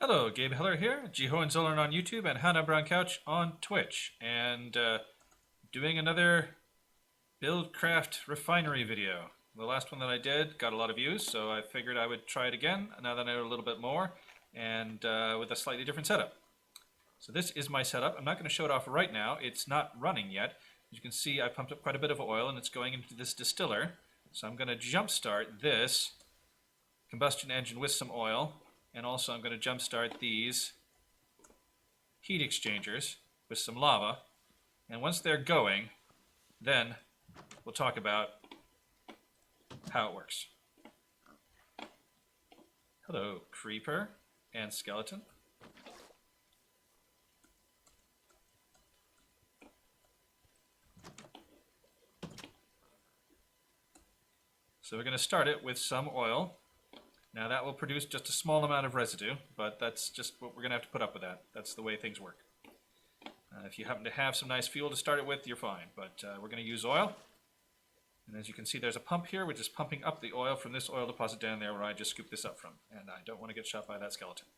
Hello, Gabe Heller here, Hohenzollern on YouTube and Hannah Brown Couch on Twitch, and doing another Buildcraft Refinery video. The last one that I did got a lot of views, so I figured I would try it again now that I know a little bit more, and with a slightly different setup. So this is my setup. I'm not going to show it off right now. It's not running yet. As you can see, I pumped up quite a bit of oil, and it's going into this distiller. So I'm going to jumpstart this combustion engine with some oil. And also I'm going to jumpstart these heat exchangers with some lava. And once they're going, then we'll talk about how it works. Hello, creeper and skeleton. So we're going to start it with some oil. Now that will produce just a small amount of residue, but that's just what we're going to have to put up with that. That's the way things work. If you happen to have some nice fuel to start it with, you're fine, but we're going to use oil. And as you can see, there's a pump here, which is pumping up the oil from this oil deposit down there where I just scooped this up from, and I don't want to get shot by that skeleton.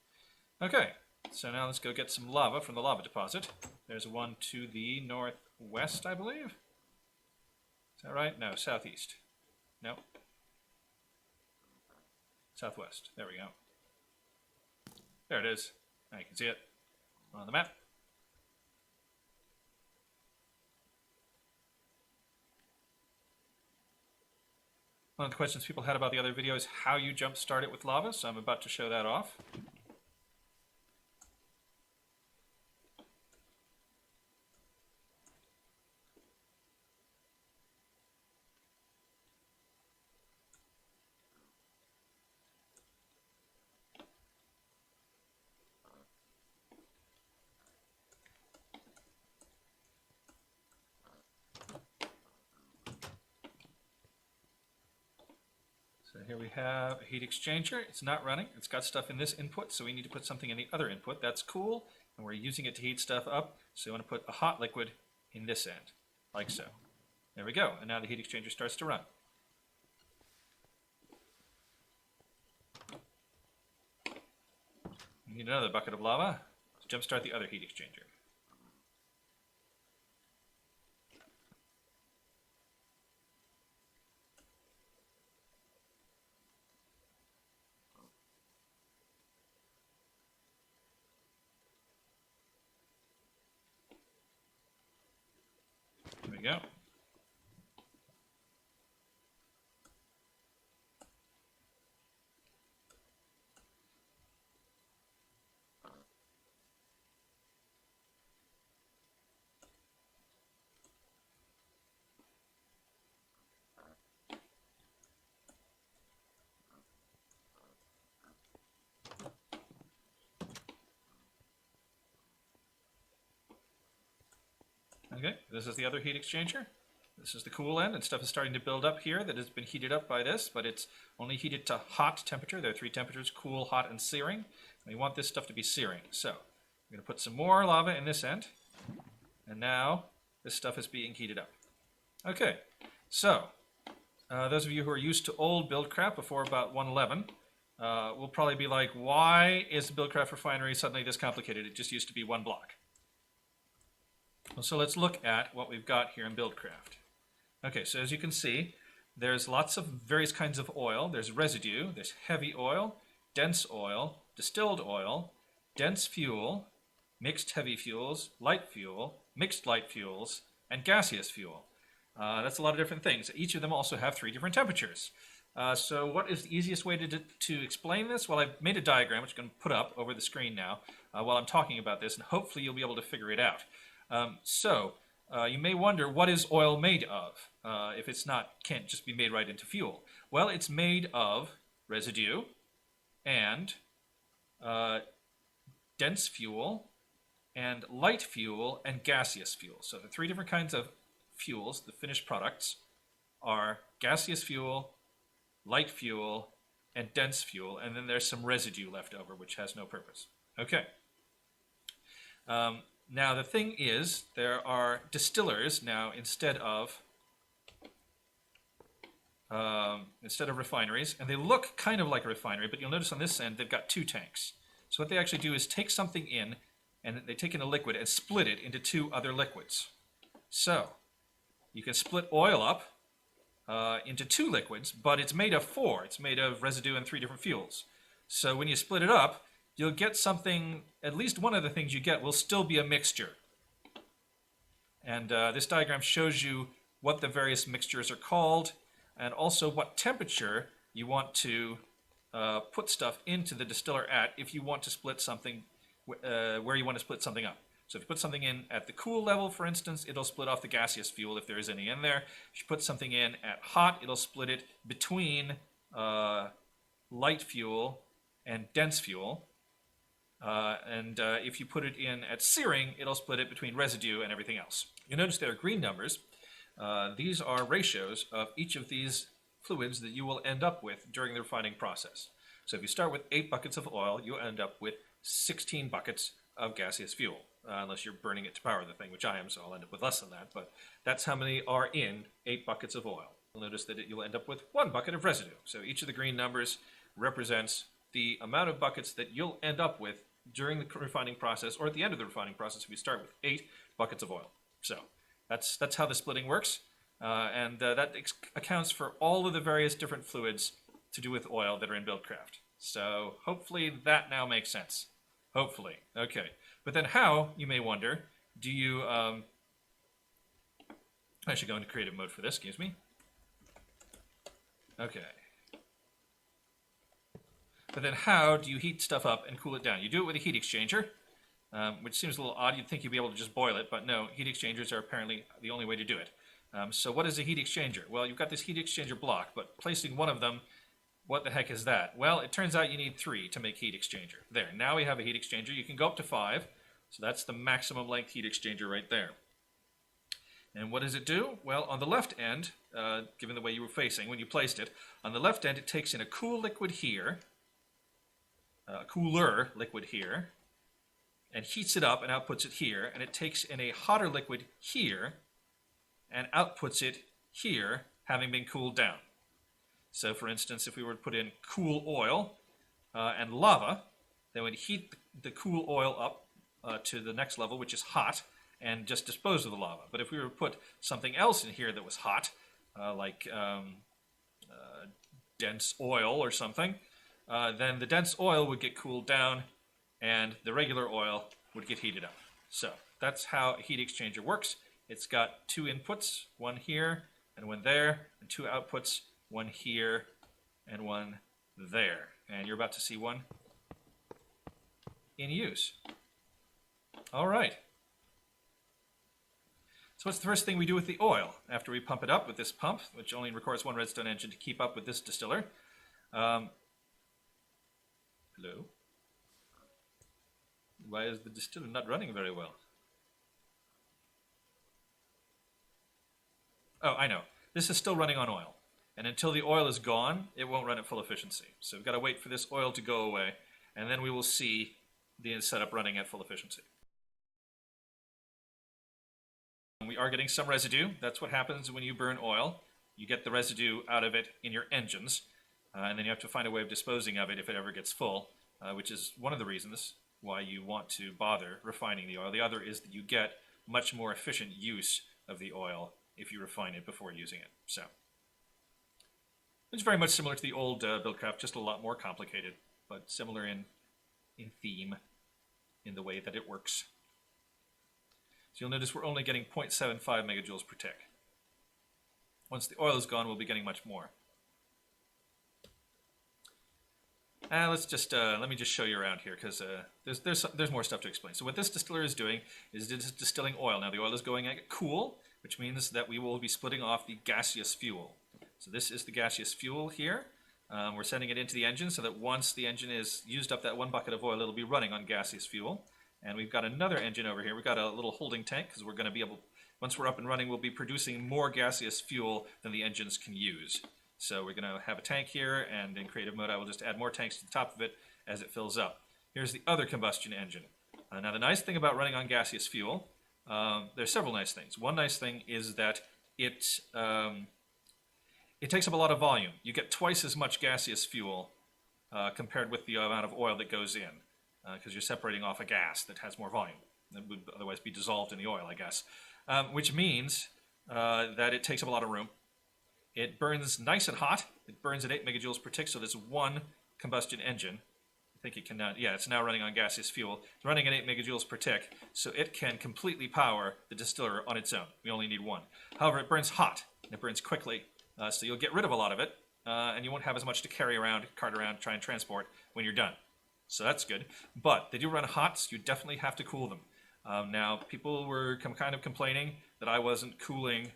Okay, so now let's go get some lava from the lava deposit. There's one to the northwest, I believe. Is that right? No, southeast. No. Southwest. There we go. There it is. Now you can see it on the map. One of the questions people had about the other video is how you jump start it with lava, so I'm about to show that off. So here we have a heat exchanger. It's not running. It's got stuff in this input, so we need to put something in the other input. That's cool, and we're using it to heat stuff up, so we want to put a hot liquid in this end, like so. There we go, and now the heat exchanger starts to run. We need another bucket of lava to jumpstart the other heat exchanger. There we go. Okay, this is the other heat exchanger. This is the cool end, and stuff is starting to build up here that has been heated up by this, but it's only heated to hot temperature. There are three temperatures: cool, hot, and searing. And we want this stuff to be searing. So we're going to put some more lava in this end, and now this stuff is being heated up. Okay, so those of you who are used to old Buildcraft before about 1.11 will probably be like, why is the Buildcraft Refinery suddenly this complicated? It just used to be one block. Well, so let's look at what we've got here in Buildcraft. Okay, so as you can see, there's lots of various kinds of oil. There's residue, there's heavy oil, dense oil, distilled oil, dense fuel, mixed heavy fuels, light fuel, mixed light fuels, and gaseous fuel. That's a lot of different things. Each of them also have three different temperatures. So what is the easiest way to explain this? Well, I've made a diagram, which I'm going to put up over the screen now while I'm talking about this, and hopefully you'll be able to figure it out. You may wonder, what is oil made of if it's can't just be made right into fuel? Well, it's made of residue and dense fuel and light fuel and gaseous fuel. So the three different kinds of fuels, the finished products, are gaseous fuel, light fuel, and dense fuel, and then there's some residue left over which has no purpose. Okay. Now the thing is, there are distillers now instead of refineries, and they look kind of like a refinery, but you'll notice on this end they've got two tanks. So what they actually do is take something in, and they take in a liquid and split it into two other liquids. So you can split oil up into two liquids, but it's made of four. It's made of residue and three different fuels. So when you split it up, you'll get something, at least one of the things you get will still be a mixture. And this diagram shows you what the various mixtures are called, and also what temperature you want to put stuff into the distiller at if you want to split something, where you want to split something up. So if you put something in at the cool level, for instance, it'll split off the gaseous fuel if there is any in there. If you put something in at hot, it'll split it between light fuel and dense fuel. If you put it in at searing, it'll split it between residue and everything else. You notice there are green numbers. These are ratios of each of these fluids that you will end up with during the refining process. So if you start with 8 buckets of oil, you'll end up with 16 buckets of gaseous fuel, unless you're burning it to power the thing, which I am, so I'll end up with less than that. But that's how many are in 8 buckets of oil. You'll notice that you'll end up with 1 bucket of residue. So each of the green numbers represents the amount of buckets that you'll end up with during the refining process, or at the end of the refining process if you start with 8 buckets of oil. So that's how the splitting works, that accounts for all of the various different fluids to do with oil that are in Buildcraft. So hopefully that now makes sense. Hopefully. Okay. But then how, you may wonder, do you... I should go into creative mode for this, excuse me. Okay. But then how do you heat stuff up and cool it down? You do it with a heat exchanger, which seems a little odd. You'd think you'd be able to just boil it, but no, heat exchangers are apparently the only way to do it. So what is a heat exchanger? Well, you've got this heat exchanger block, but placing one of them, what the heck is that? Well, it turns out you need 3 to make heat exchanger. There, now we have a heat exchanger. You can go up to 5, so that's the maximum length heat exchanger right there. And what does it do? Well, on the left end, given the way you were facing when you placed it, on the left end it takes in a cool liquid here, a cooler liquid here, and heats it up and outputs it here, and it takes in a hotter liquid here and outputs it here, having been cooled down. So for instance, if we were to put in cool oil and lava, then we'd heat the cool oil up to the next level, which is hot, and just dispose of the lava. But if we were to put something else in here that was hot, like dense oil or something, then the dense oil would get cooled down and the regular oil would get heated up. So that's how a heat exchanger works. It's got 2 inputs, one here and one there, and 2 outputs, one here and one there. And you're about to see one in use. All right. So what's the first thing we do with the oil after we pump it up with this pump, which only requires 1 redstone engine to keep up with this distiller? Hello? Why is the distiller not running very well? Oh, I know. This is still running on oil. And until the oil is gone, it won't run at full efficiency. So we've got to wait for this oil to go away, and then we will see the setup running at full efficiency. We are getting some residue. That's what happens when you burn oil. You get the residue out of it in your engines, and then you have to find a way of disposing of it if it ever gets full, which is one of the reasons why you want to bother refining the oil. The other is that you get much more efficient use of the oil if you refine it before using it. So it's very much similar to the old Buildcraft, just a lot more complicated, but similar in theme, in the way that it works. So you'll notice we're only getting 0.75 megajoules per tick. Once the oil is gone, we'll be getting much more. Let's just let me just show you around here, because there's more stuff to explain. So what this distiller is doing is distilling oil. Now the oil is going at cool, which means that we will be splitting off the gaseous fuel. So this is the gaseous fuel here. We're sending it into the engine so that once the engine is used up that 1 bucket of oil, it'll be running on gaseous fuel. And we've got another engine over here. We've got a little holding tank, because we're going to be able, once we're up and running, we'll be producing more gaseous fuel than the engines can use. So we're going to have a tank here, and in creative mode I will just add more tanks to the top of it as it fills up. Here's the other combustion engine. Now the nice thing about running on gaseous fuel, there's several nice things. One nice thing is that it takes up a lot of volume. You get twice as much gaseous fuel compared with the amount of oil that goes in. because you're separating off a gas that has more volume. That would otherwise be dissolved in the oil, I guess. Which means that it takes up a lot of room. It burns nice and hot. It burns at 8 megajoules per tick, so there's one combustion engine. I think it can now, yeah, it's now running on gaseous fuel. It's running at 8 megajoules per tick, so it can completely power the distiller on its own. We only need one. However, it burns hot, and it burns quickly, so you'll get rid of a lot of it, and you won't have as much to carry around, cart around, try and transport when you're done. So that's good. But they do run hot, so you definitely have to cool them. Now, people were kind of complaining that I wasn't cooling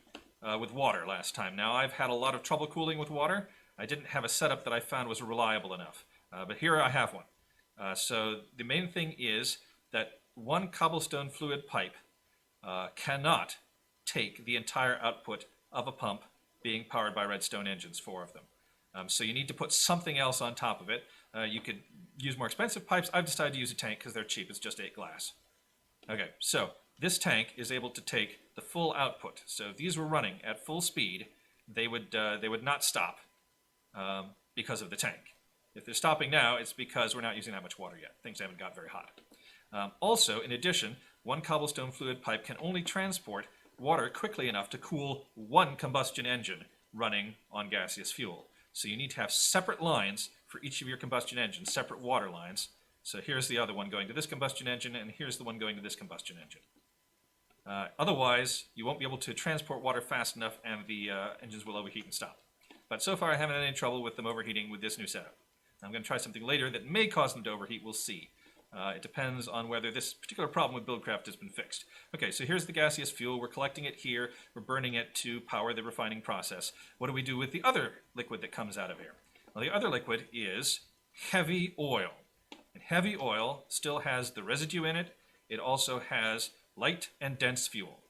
with water last time. Now, I've had a lot of trouble cooling with water. I didn't have a setup that I found was reliable enough. But here I have one. So the main thing is that one cobblestone fluid pipe cannot take the entire output of a pump being powered by redstone engines, 4 of them. So you need to put something else on top of it. You could use more expensive pipes. I've decided to use a tank because they're cheap. It's just 8 glass. Okay, so this tank is able to take the full output. So if these were running at full speed, they would not stop because of the tank. If they're stopping now, it's because we're not using that much water yet. Things haven't got very hot. Also, in addition, one cobblestone fluid pipe can only transport water quickly enough to cool one combustion engine running on gaseous fuel. So you need to have separate lines for each of your combustion engines, separate water lines. So here's the other one going to this combustion engine, and here's the one going to this combustion engine. Otherwise, you won't be able to transport water fast enough, and the engines will overheat and stop. But so far, I haven't had any trouble with them overheating with this new setup. I'm going to try something later that may cause them to overheat. We'll see. It depends on whether this particular problem with Buildcraft has been fixed. Okay, so here's the gaseous fuel. We're collecting it here. We're burning it to power the refining process. What do we do with the other liquid that comes out of here? Well, the other liquid is heavy oil. And heavy oil still has the residue in it. It also has light and dense fuel.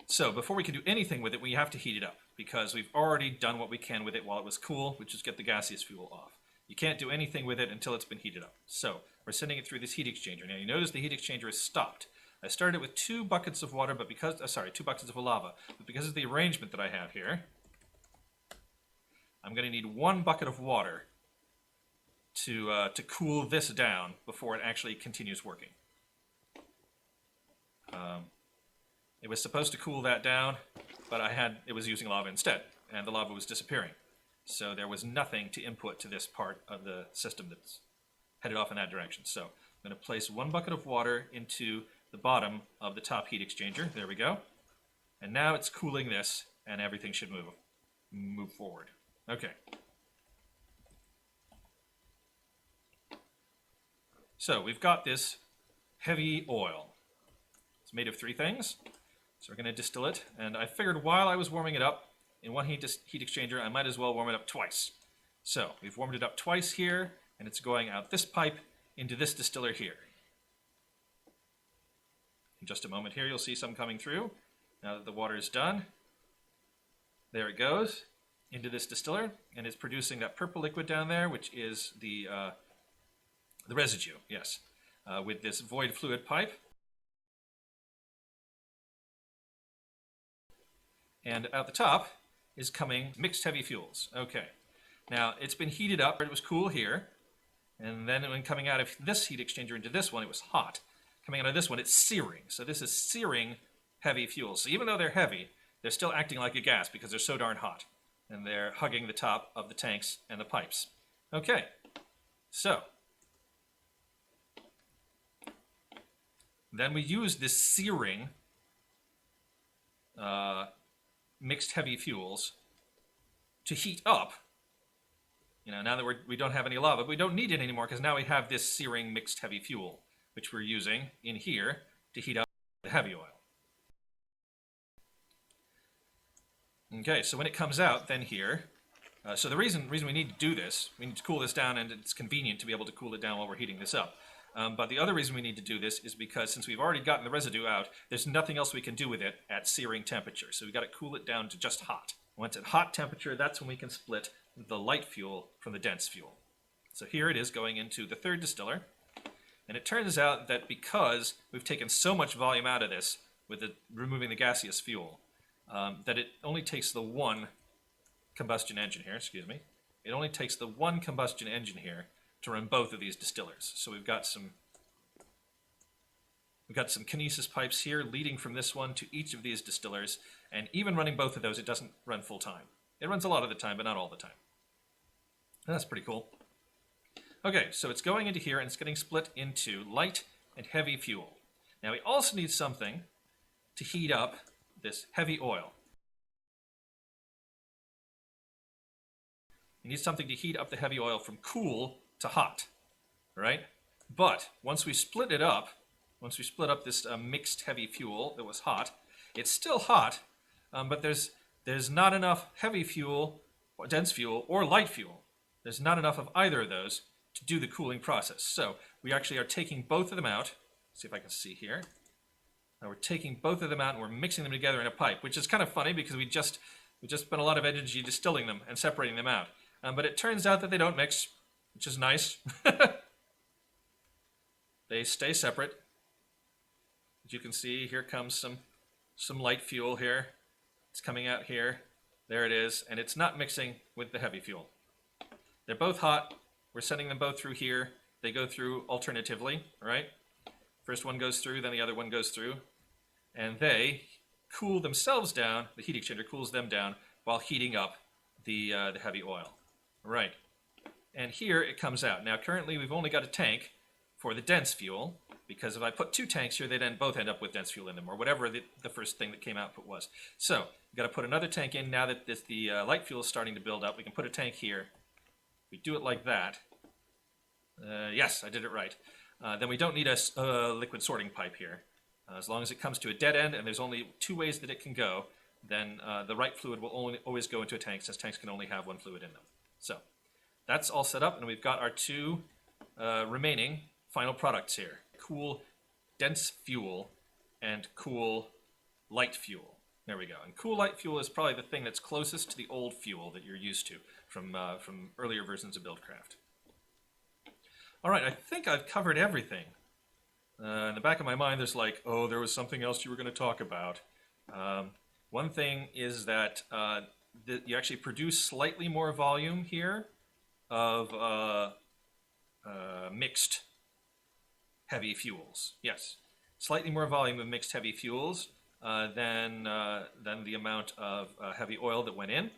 So before we can do anything with it, we have to heat it up because we've already done what we can with it while it was cool, which is get the gaseous fuel off. You can't do anything with it until it's been heated up. So we're sending it through this heat exchanger. Now you notice the heat exchanger is stopped. I started with 2 buckets of water, but because, 2 buckets of lava, but because of the arrangement that I have here, I'm going to need 1 bucket of water to cool this down before it actually continues working. It was supposed to cool that down, but it was using lava instead, and the lava was disappearing. So there was nothing to input to this part of the system that's headed off in that direction. So I'm going to place 1 bucket of water into the bottom of the top heat exchanger. There we go. And now it's cooling this, and everything should move forward. Okay. So we've got this heavy oil. It's made of 3 things. So we're going to distill it. And I figured while I was warming it up, in one heat exchanger, I might as well warm it up twice. So we've warmed it up twice here, and it's going out this pipe into this distiller here. In just a moment here, you'll see some coming through. Now that the water is done, there it goes into this distiller, and it's producing that purple liquid down there, which is the residue, yes, with this void fluid pipe. And out the top is coming mixed heavy fuels. Okay, now it's been heated up. It was cool here, and then when coming out of this heat exchanger into this one, it was hot. Coming out of this one, it's searing. So this is searing heavy fuels. So even though they're heavy, they're still acting like a gas because they're so darn hot, and they're hugging the top of the tanks and the pipes. Okay, so then we use this searing mixed heavy fuels to heat up. You know, now that we don't have any lava, but we don't need it anymore because now we have this searing mixed heavy fuel, which we're using in here to heat up the heavy oil. Okay, so when it comes out, then here, so the reason we need to do this, we need to cool this down, and it's convenient to be able to cool it down while we're heating this up. But the other reason we need to do this is because since we've already gotten the residue out, there's nothing else we can do with it at searing temperature. So we've got to cool it down to just hot. Once at hot temperature, that's when we can split the light fuel from the dense fuel. So here it is going into the 3rd distiller. And it turns out that because we've taken so much volume out of this with removing the gaseous fuel, that it only takes the 1 combustion engine here, It only takes the 1 combustion engine here to run both of these distillers. So we've got some We've got some kinesis pipes here leading from this one to each of these distillers, and even running both of those, it doesn't run full time. It runs a lot of the time, but not all the time. And that's pretty cool. Okay, so it's going into here and it's getting split into light and heavy fuel. Now we also need something to heat up this heavy oil. You need something to heat up the heavy oil from cool to hot, right? But once we split it up, once we split up this mixed heavy fuel that was hot, it's still hot, but there's not enough heavy fuel, or dense fuel, or light fuel. There's not enough of either of those to do the cooling process. So we actually are taking both of them out. Let's see if I can see here. Now we're taking both of them out and we're mixing them together in a pipe, which is kind of funny because we just spent a lot of energy distilling them and separating them out. But it turns out that they don't mix, which is nice. They stay separate. As you can see, here comes some light fuel here. It's coming out here. There it is. And it's not mixing with the heavy fuel. They're both hot. We're sending them both through here. They go through alternatively, right? First one goes through, then the other one goes through. And they cool themselves down. The heat exchanger cools them down while heating up the heavy oil. Right. And here it comes out. Now currently we've only got a tank for the dense fuel, because if I put two tanks here, they then both end up with dense fuel in them, or whatever the first thing that came out was. So we've got to put another tank in now that the light fuel is starting to build up. We can put a tank here. We do it like that. Yes, I did it right. Then we don't need a liquid sorting pipe here. As long as it comes to a dead end and there's only two ways that it can go, then the right fluid will always go into a tank, since tanks can only have one fluid in them. So that's all set up, and we've got our two remaining final products here. Cool dense fuel and cool light fuel. There we go. And cool light fuel is probably the thing that's closest to the old fuel that you're used to from earlier versions of Buildcraft. All right, I think I've covered everything. In the back of my mind, there's like, oh, there was something else you were going to talk about. One thing is that you actually produce slightly more volume here of mixed heavy fuels. Yes, slightly more volume of mixed heavy fuels than the amount of heavy oil that went in.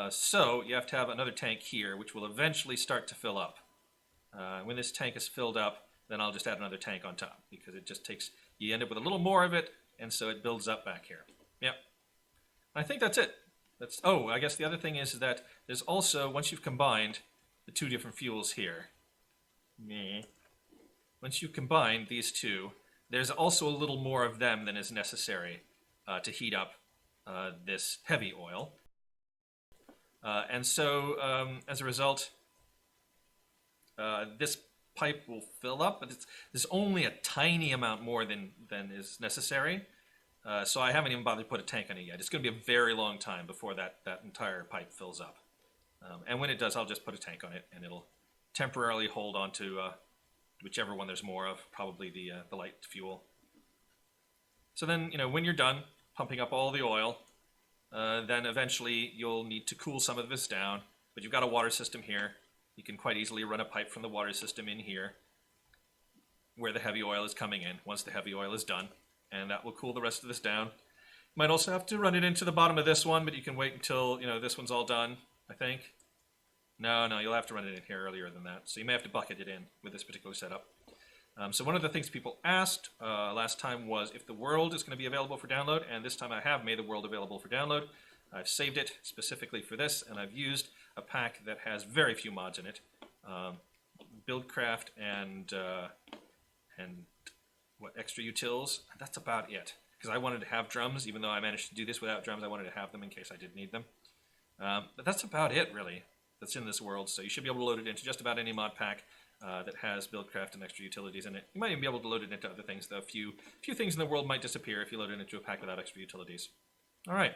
So you have to have another tank here, which will eventually start to fill up. When this tank is filled up, then I'll just add another tank on top, because it just takes, you end up with a little more of it, and so it builds up back here. Yep. I think that's it. Oh, I guess the other thing is that there's also, once you've combined the two different fuels here, once you combine these two, there's also a little more of them than is necessary to heat up this heavy oil. And so, as a result, this pipe will fill up, but there's only a tiny amount more than is necessary. So I haven't even bothered to put a tank on it yet. It's going to be a very long time before that entire pipe fills up. And when it does, I'll just put a tank on it, and it'll temporarily hold on to whichever one there's more of, probably the light fuel. So then, when you're done pumping up all the oil, then eventually you'll need to cool some of this down. But you've got a water system here. You can quite easily run a pipe from the water system in here, where the heavy oil is coming in once the heavy oil is done, and that will cool the rest of this down. You might also have to run it into the bottom of this one, but you can wait until this one's all done, I think. No, you'll have to run it in here earlier than that, so you may have to bucket it in with this particular setup. So one of the things people asked last time was if the world is going to be available for download, and this time I have made the world available for download. I've saved it specifically for this, and I've used a pack that has very few mods in it. Buildcraft and what, extra utils. That's about it. Because I wanted to have drums, even though I managed to do this without drums, I wanted to have them in case I did need them. But that's about it, really, that's in this world. So you should be able to load it into just about any mod pack that has Buildcraft and extra utilities in it. You might even be able to load it into other things, though. A few things in the world might disappear if you load it into a pack without extra utilities. All right.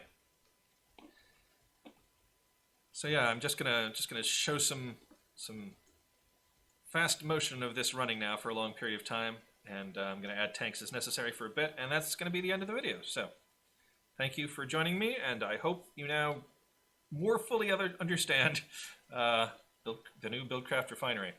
So yeah, I'm just gonna show some fast motion of this running now for a long period of time, and I'm gonna add tanks as necessary for a bit, and that's gonna be the end of the video. So thank you for joining me, and I hope you now more fully understand the new Buildcraft Refinery.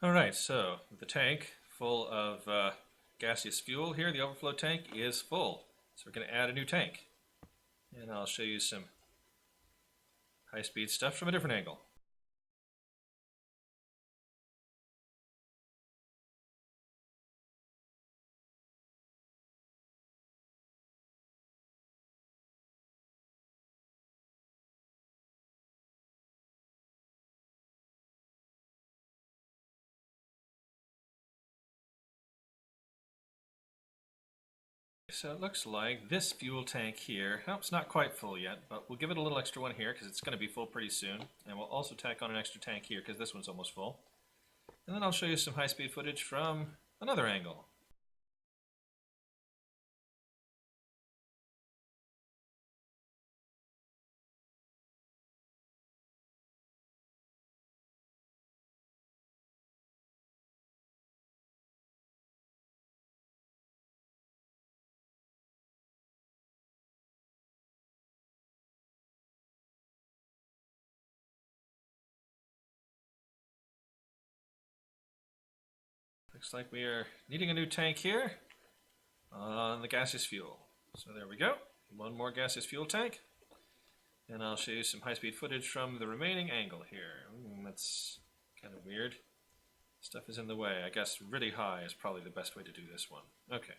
Alright, so the tank full of gaseous fuel here, the overflow tank is full. So we're going to add a new tank. And I'll show you some high-speed stuff from a different angle. So it looks like this fuel tank here, oh, it's not quite full yet, but we'll give it a little extra one here because it's going to be full pretty soon. And we'll also tack on an extra tank here because this one's almost full. And then I'll show you some high-speed footage from another angle. Looks like we are needing a new tank here on the gaseous fuel. So there we go. One more gaseous fuel tank. And I'll show you some high-speed footage from the remaining angle here. That's kind of weird. Stuff is in the way. I guess really high is probably the best way to do this one. Okay.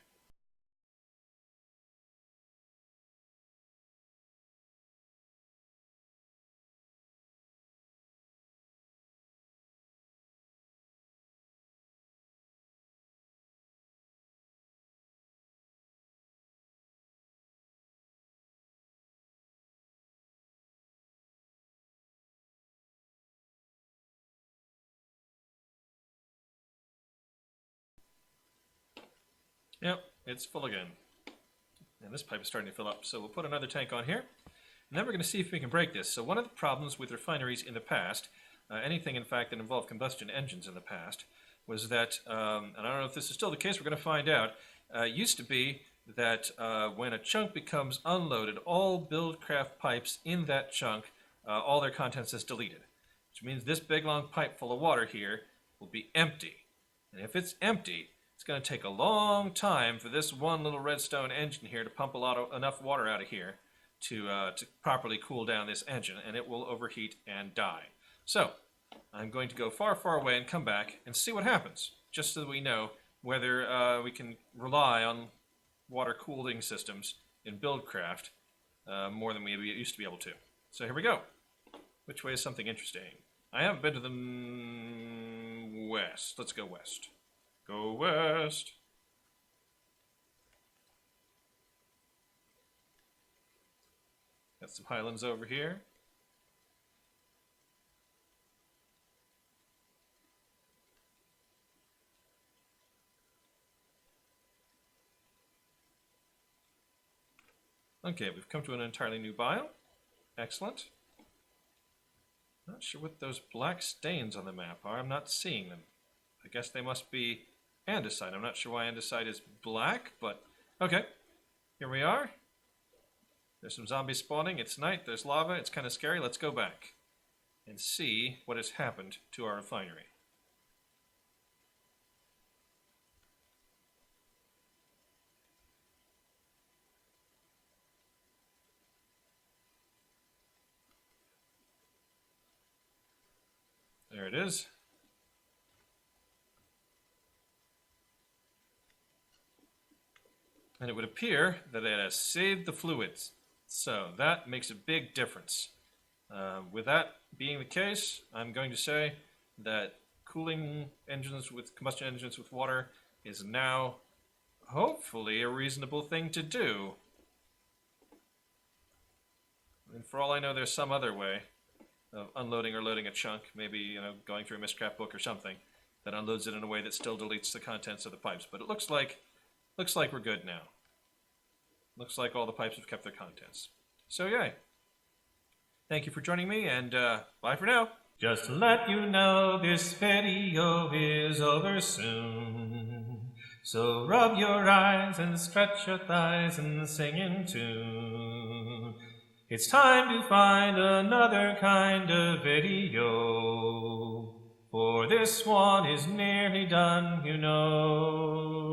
Yep, it's full again. And this pipe is starting to fill up, so we'll put another tank on here. And then we're going to see if we can break this. So one of the problems with refineries in the past, anything in fact that involved combustion engines in the past, was that, and I don't know if this is still the case, we're going to find out, used to be that when a chunk becomes unloaded, all Buildcraft pipes in that chunk, all their contents is deleted. Which means this big long pipe full of water here will be empty. And if it's empty, it's going to take a long time for this one little redstone engine here to pump enough water out of here to properly cool down this engine, and it will overheat and die. So I'm going to go far, far away and come back and see what happens, just so that we know whether we can rely on water cooling systems in Buildcraft more than we used to be able to. So here we go. Which way is something interesting? I haven't been to the west. Let's go west. Go west. Got some highlands over here. Okay, we've come to an entirely new biome. Excellent. Not sure what those black stains on the map are. I'm not seeing them. I guess they must be andesite. I'm not sure why andesite is black, but okay. Here we are. There's some zombies spawning. It's night. There's lava. It's kind of scary. Let's go back and see what has happened to our refinery. There it is. And it would appear that it has saved the fluids. So that makes a big difference. With that being the case, I'm going to say that cooling engines with combustion engines with water is now hopefully a reasonable thing to do. And for all I know, there's some other way of unloading or loading a chunk, maybe going through a Mistcraft book or something that unloads it in a way that still deletes the contents of the pipes. But it looks like we're good now. Looks like all the pipes have kept their contents. So yay. Thank you for joining me, and bye for now. Just to let you know, this video is over soon. So rub your eyes and stretch your thighs and sing in tune. It's time to find another kind of video. For this one is nearly done, you know.